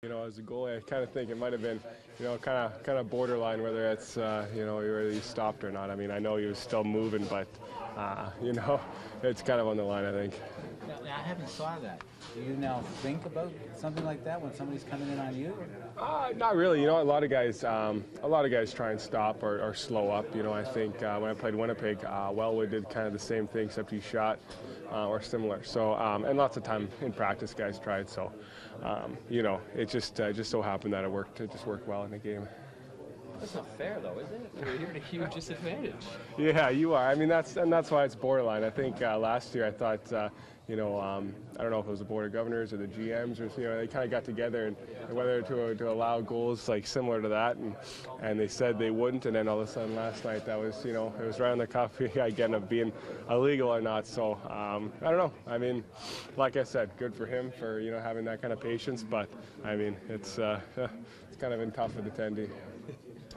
You know, as a goalie, I kind of think it might have been, kind of borderline whether it's, whether he stopped or not. I mean, I know he was still moving, but, it's kind of on the line, I think. Now, I haven't saw that. Do you now think about something like that when somebody's coming in on you? Not really. You know, a lot of guys try and stop or slow up. You know, I think when I played Winnipeg, Wellwood did kind of the same thing, except he shot or similar. So, and lots of time in practice, guys tried. So, it just so happened that it worked. It just worked well in the game. That's not fair, though, is it? You're at a huge disadvantage. Yeah, you are. I mean, that's why it's borderline. I think last year I thought, I don't know if it was the Board of Governors or the GMs, or they kind of got together and whether to allow goals like similar to that, and they said they wouldn't, and then all of a sudden last night that was, it was right on the cuff again of being illegal or not. So I don't know. I mean, like I said, good for him for having that kind of patience, but I mean it's kind of been tough for the attendee.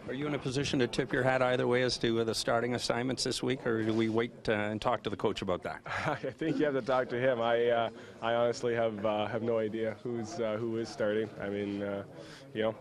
Are you in a position to tip your hat either way as to the starting assignments this week, or do we wait and talk to the coach about that? I think you have to talk to him. I honestly have no idea who is starting. I mean,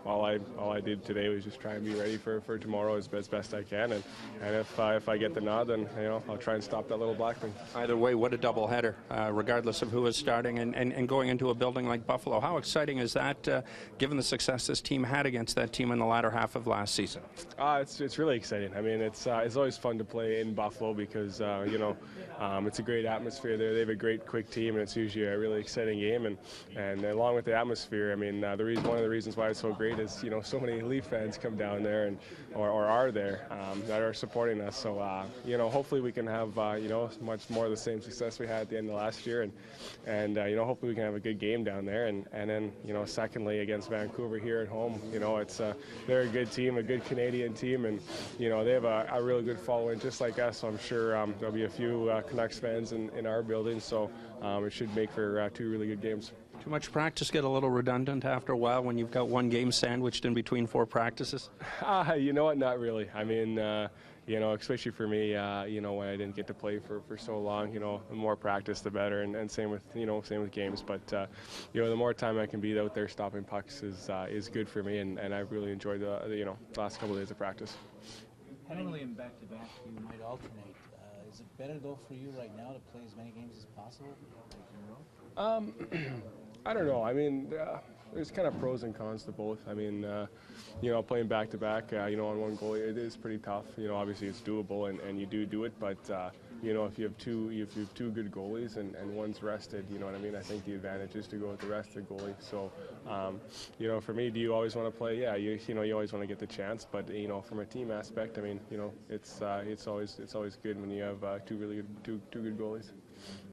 all I did today was just try and be ready for tomorrow as best I can, and if I get the nod, then I'll try and stop that little black thing. Either way, what a doubleheader, regardless of who is starting, and going into a building like Buffalo. How exciting is that, given the success this team had against that team in the latter half of last season? It's really exciting. I mean, it's always fun to play in Buffalo because it's a great atmosphere there. They have a great, quick team, and it's usually a really exciting game. And along with the atmosphere, I mean, one of the reasons why it's so great is so many Leaf fans come down there or are there that are supporting us. So hopefully we can have much more of the same success we had at the end of last year, and hopefully we can have a good game down there. And then secondly against Vancouver here at home, they're a good team, a good Canadian team, and they have a really good following just like us. So I'm sure there'll be a few Canucks fans in our building, so it should make for two really good games. Too much practice get a little redundant after a while when you've got one game sandwiched in between 4 practices? You know what, not really. I mean, especially for me, when I didn't get to play for so long, the more practice the better, and same with games. But the more time I can be out there stopping pucks is good for me, and I've really enjoyed the last couple of days of practice. Normally in back-to-back, you might alternate. Is it better though for you right now to play as many games as possible, like in a row? I don't know. I mean, there's kind of pros and cons to both. I mean, playing back-to-back, on one goalie, it is pretty tough. Obviously it's doable, and you do it, but if you have two good goalies and one's rested, you know what I mean? I think the advantage is to go with the rest of the goalie. So, for me, do you always want to play? Yeah, you always want to get the chance, but from a team aspect, I mean, it's always good when you have two good goalies.